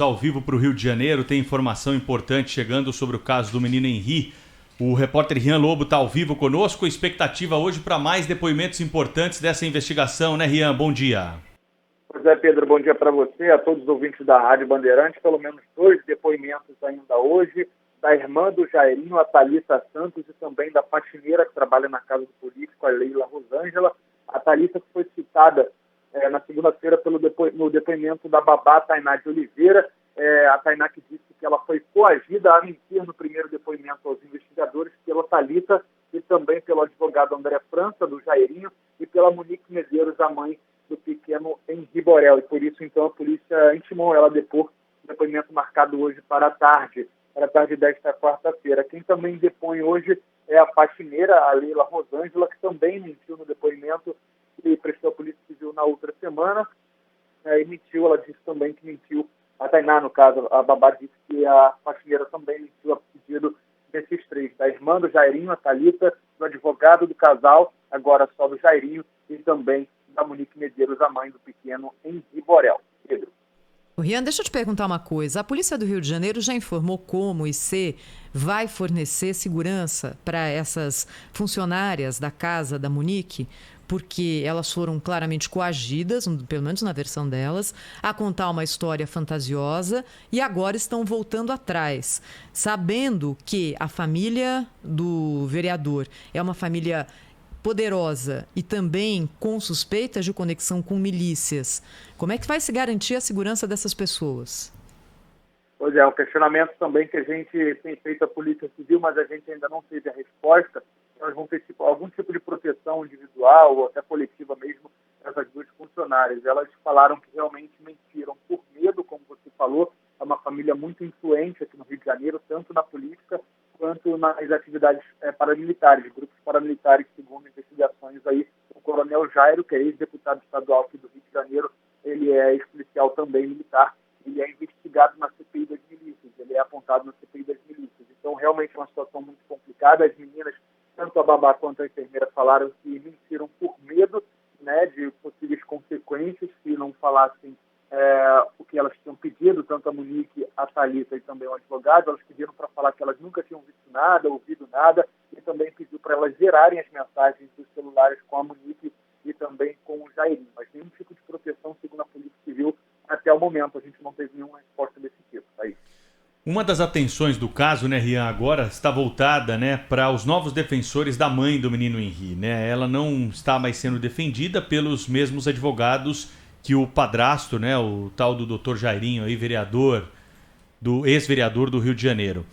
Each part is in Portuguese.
Ao vivo para o Rio de Janeiro, tem informação importante chegando sobre o caso do menino Henri. O repórter Rian Lobo está ao vivo conosco. Expectativa hoje para mais depoimentos importantes dessa investigação, né, Rian? Bom dia. Pois é, Pedro, bom dia para você, a todos os ouvintes da Rádio Bandeirantes. Pelo menos 2 depoimentos ainda hoje, da irmã do Jairinho, a Thalita Santos, e também da faxineira que trabalha na casa do político, a Leila Rosângela. A Thalita, que foi citada na segunda-feira no depoimento da babá Tainá de Oliveira, a Tainá que disse que ela foi coagida a mentir no primeiro depoimento aos investigadores pela Thalita e também pelo advogado André França, do Jairinho, e pela Monique Medeiros, a mãe do pequeno Henri Borel. E por isso, então, a polícia intimou ela a depor, depoimento marcado hoje para a tarde desta quarta-feira. Quem também depõe hoje é a faxineira, a Leila Rosângela, que também mentiu no depoimento que prestou à Polícia Civil na outra semana. Ela disse também que mentiu. A Tainá, no caso, a babá disse que a faxineira também mentiu a pedido desses 3, da irmã do Jairinho, a Thalita, do advogado do casal, agora só do Jairinho, e também da Monique Medeiros, a mãe do pequeno Henri Borel. Pedro. Rian, deixa eu te perguntar uma coisa. A Polícia do Rio de Janeiro já informou como o IC vai fornecer segurança para essas funcionárias da casa da Monique, porque elas foram claramente coagidas, pelo menos na versão delas, a contar uma história fantasiosa e agora estão voltando atrás, sabendo que a família do vereador é uma família poderosa e também com suspeitas de conexão com milícias. Como é que vai se garantir a segurança dessas pessoas? Pois é, um questionamento também que a gente tem feito à Polícia Civil, mas a gente ainda não teve a resposta. Nós vamos ter algum tipo de proteção individual ou até coletiva mesmo essas 2 funcionárias. Elas falaram que realmente mentiram por medo, como você falou. É uma família muito influente aqui no Rio de Janeiro, tanto na política quanto nas atividades paramilitares, grupos paramilitares, segundo investigações aí. O coronel Jairo, que é ex-deputado estadual aqui do Rio de Janeiro, ele é ex-policial também militar, ele é investigado na CPI das milícias, ele é apontado na CPI das milícias. Então, realmente é uma situação muito complicada. As meninas, tanto a babá quanto a enfermeira, falaram que mentiram por medo, né, de possíveis consequências se não falassem o que elas tinham pedido, tanto a Monique, a Thalita e também o advogado. Elas pediram para falar que elas nunca tinham visto nada, ouvido nada, e também pediu para elas zerarem as mensagens dos celulares com a Monique e também com o Jairinho. Mas nenhum tipo de proteção, segundo a Polícia Civil, até o momento. A gente não teve nenhuma resposta desse tipo. Aí. Uma das atenções do caso, né, Rian, agora está voltada, né, para os novos defensores da mãe do menino Henri, né? Ela não está mais sendo defendida pelos mesmos advogados que o padrasto, né, o tal do Dr. Jairinho, aí, ex-vereador do Rio de Janeiro.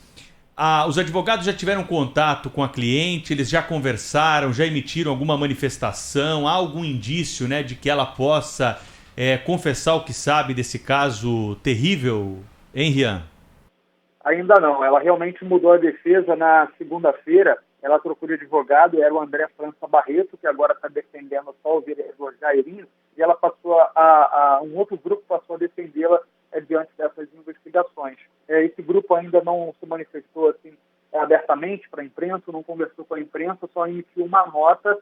Os advogados já tiveram contato com a cliente, eles já conversaram, já emitiram alguma manifestação, há algum indício, né, de que ela possa confessar o que sabe desse caso terrível, hein, Rian? Ainda não. Ela realmente mudou a defesa na segunda-feira. Ela trocou de advogado, era o André França Barreto, que agora está defendendo só o vereador Jairinho, e ela passou um outro grupo passou a defendê-la diante dessas investigações. Esse grupo ainda não se manifestou assim abertamente para a imprensa, não conversou com a imprensa, só emitiu uma nota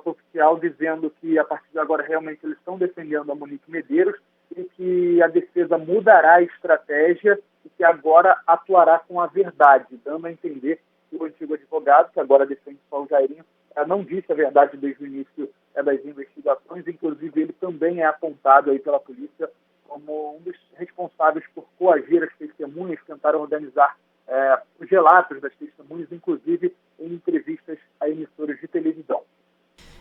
oficial dizendo que a partir de agora realmente eles estão defendendo a Monique Medeiros e que a defesa mudará a estratégia e que agora atuará com a verdade, dando a entender que o antigo advogado, que agora defende só o Jairinho, não disse a verdade desde o início das investigações. Inclusive ele também é apontado aí pela polícia como um dos responsáveis por coagir as testemunhas, tentaram organizar os relatos das testemunhas, inclusive em entrevistas a emissoras de televisão.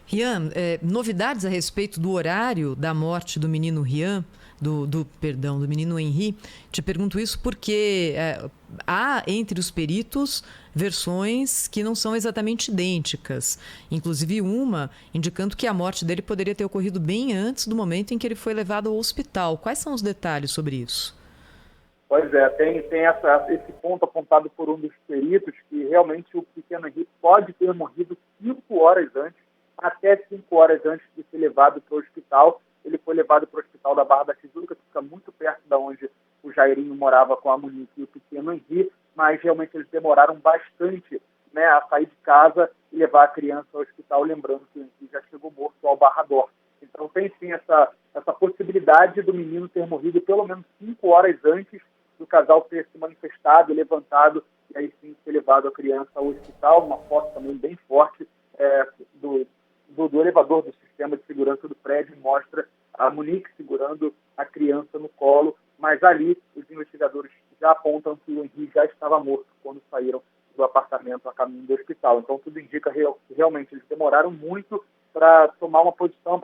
Rian, novidades a respeito do horário da morte do menino Rian, do menino Henri? Te pergunto isso porque há entre os peritos versões que não são exatamente idênticas. Inclusive uma indicando que a morte dele poderia ter ocorrido bem antes do momento em que ele foi levado ao hospital. Quais são os detalhes sobre isso? Pois é, tem esse ponto apontado por um dos peritos, que realmente o pequeno Henri pode ter morrido 5 horas antes, até 5 horas antes de ser levado para o hospital. Ele foi levado para o hospital da Barra da Tijuca, que fica muito perto de onde o Jairinho morava com a Monique e o pequeno Henri, mas realmente eles demoraram bastante, né, a sair de casa e levar a criança ao hospital, lembrando que o Henri já chegou morto ao Barrador. Então tem sim essa possibilidade do menino ter morrido pelo menos 5 horas antes do casal ter se manifestado, levantado, e aí sim ter levado a criança ao hospital. Uma foto também bem forte do elevador do sistema de segurança do prédio mostra a Monique segurando a criança no colo, mas ali os investigadores já apontam que o Henri já estava morto quando saíram do apartamento a caminho do hospital. Então tudo indica que realmente eles demoraram muito para tomar uma posição,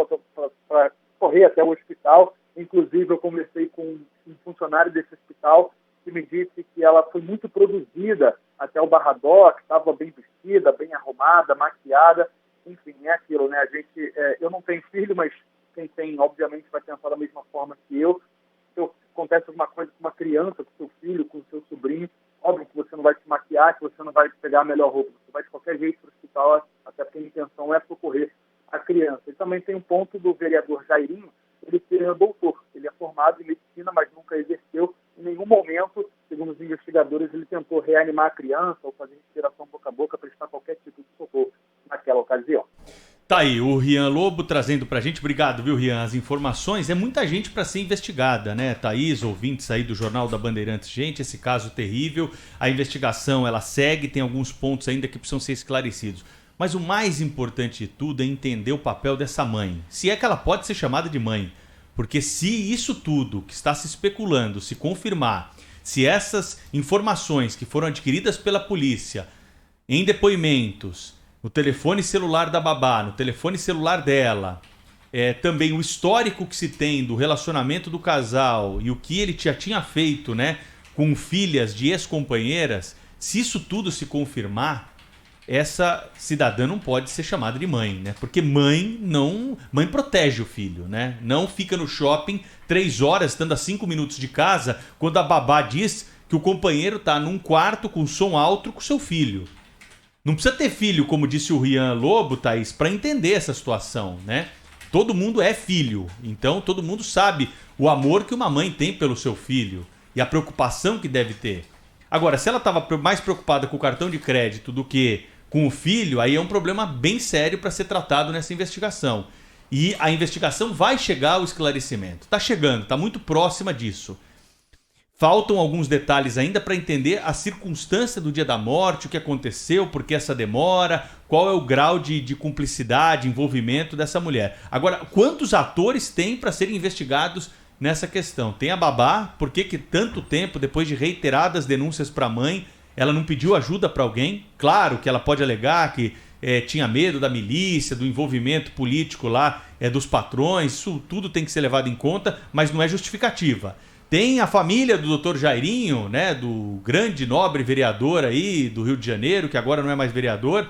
para correr até o hospital. Inclusive eu conversei com um funcionário desse hospital que me disse que ela foi muito produzida até o Barradó, que estava bem vestida, bem arrumada, maquiada. Enfim, é aquilo, né? Eu não tenho filho, mas quem tem, obviamente, vai pensar da mesma forma que eu. Se acontece alguma coisa com uma criança, com seu filho, com seu sobrinho, óbvio que você não vai se maquiar, que você não vai pegar a melhor roupa. Você vai de qualquer jeito para o hospital, até porque a intenção é socorrer a criança. E também tem um ponto do vereador Jairinho, ele ser doutor. Ele é formado em medicina, mas nunca exerceu. Em nenhum momento, segundo os investigadores, ele tentou reanimar a criança ou fazer respiração boca a boca, prestar qualquer tipo de socorro naquela ocasião. Tá aí, o Rian Lobo trazendo pra gente. Obrigado, viu, Rian? As informações. É muita gente para ser investigada, né? Thaís, ouvintes aí do Jornal da Bandeirantes. Gente, esse caso terrível. A investigação, ela segue, tem alguns pontos ainda que precisam ser esclarecidos. Mas o mais importante de tudo é entender o papel dessa mãe. Se é que ela pode ser chamada de mãe. Porque se isso tudo que está se especulando se confirmar, se essas informações que foram adquiridas pela polícia em depoimentos, no telefone celular da babá, no telefone celular dela, também o histórico que se tem do relacionamento do casal e o que ele já tinha feito, né, com filhas de ex-companheiras, se isso tudo se confirmar, essa cidadã não pode ser chamada de mãe, né? Porque mãe protege o filho, né? Não fica no shopping 3 horas, estando a 5 minutos de casa, quando a babá diz que o companheiro está num quarto com som alto com seu filho. Não precisa ter filho, como disse o Rian Lobo, Thaís, para entender essa situação, né? Todo mundo é filho, então todo mundo sabe o amor que uma mãe tem pelo seu filho e a preocupação que deve ter. Agora, se ela estava mais preocupada com o cartão de crédito do que com o filho, aí é um problema bem sério para ser tratado nessa investigação. E a investigação vai chegar ao esclarecimento. Está chegando, está muito próxima disso. Faltam alguns detalhes ainda para entender a circunstância do dia da morte, o que aconteceu, por que essa demora, qual é o grau de cumplicidade, envolvimento dessa mulher. Agora, quantos atores tem para serem investigados nessa questão? Tem a babá, por que tanto tempo, depois de reiteradas denúncias para a mãe, ela não pediu ajuda para alguém? Claro que ela pode alegar que tinha medo da milícia, do envolvimento político lá, dos patrões, isso tudo tem que ser levado em conta, mas não é justificativa. Tem a família do Dr. Jairinho, né, do grande nobre vereador aí do Rio de Janeiro, que agora não é mais vereador.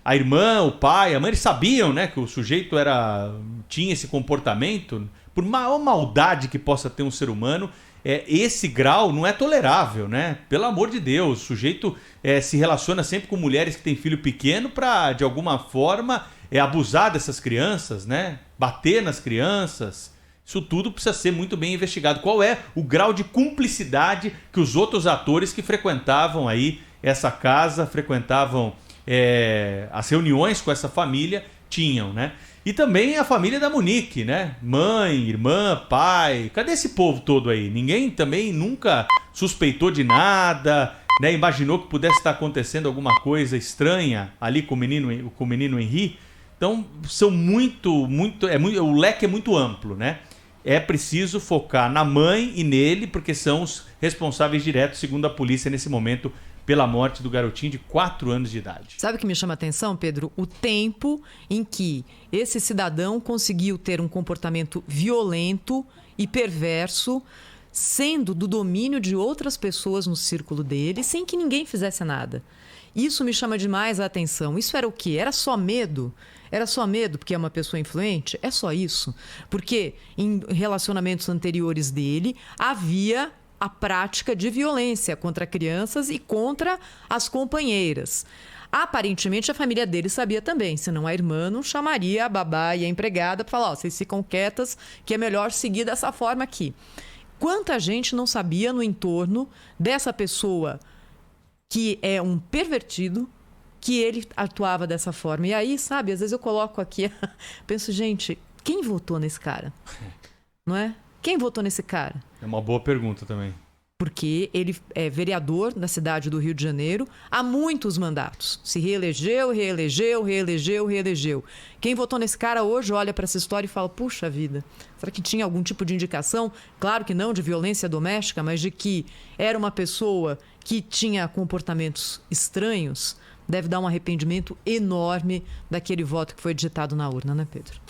A irmã, o pai, a mãe, eles sabiam, né, que o sujeito tinha esse comportamento. Por maior maldade que possa ter um ser humano, esse grau não é tolerável, né? Pelo amor de Deus, o sujeito se relaciona sempre com mulheres que têm filho pequeno para, de alguma forma, abusar dessas crianças, né? Bater nas crianças. Isso tudo precisa ser muito bem investigado. Qual é o grau de cumplicidade que os outros atores que frequentavam aí essa casa, frequentavam as reuniões com essa família, tinham, né? E também a família da Monique, né? Mãe, irmã, pai. Cadê esse povo todo aí? Ninguém também nunca suspeitou de nada, né? Imaginou que pudesse estar acontecendo alguma coisa estranha ali com o menino Henri. Então, são o leque é muito amplo, né? É preciso focar na mãe e nele, porque são os responsáveis diretos, segundo a polícia, nesse momento, pela morte do garotinho de 4 anos de idade. Sabe o que me chama a atenção, Pedro? O tempo em que esse cidadão conseguiu ter um comportamento violento e perverso, sendo do domínio de outras pessoas no círculo dele, sem que ninguém fizesse nada. Isso me chama demais a atenção. Isso era o quê? Era só medo? Era só medo porque é uma pessoa influente? É só isso? Porque em relacionamentos anteriores dele havia a prática de violência contra crianças e contra as companheiras. Aparentemente, a família dele sabia também, senão a irmã não chamaria a babá e a empregada para falar, vocês ficam quietas, que é melhor seguir dessa forma aqui. Quanta gente não sabia no entorno dessa pessoa que é um pervertido, que ele atuava dessa forma. E aí, sabe, às vezes eu coloco aqui, penso, gente, Quem votou nesse cara? Não é? Quem votou nesse cara? É uma boa pergunta também. Porque ele é vereador na cidade do Rio de Janeiro há muitos mandatos. Se reelegeu. Quem votou nesse cara hoje olha para essa história e fala, puxa vida, será que tinha algum tipo de indicação? Claro que não de violência doméstica, mas de que era uma pessoa que tinha comportamentos estranhos. Deve dar um arrependimento enorme daquele voto que foi digitado na urna, né, Pedro?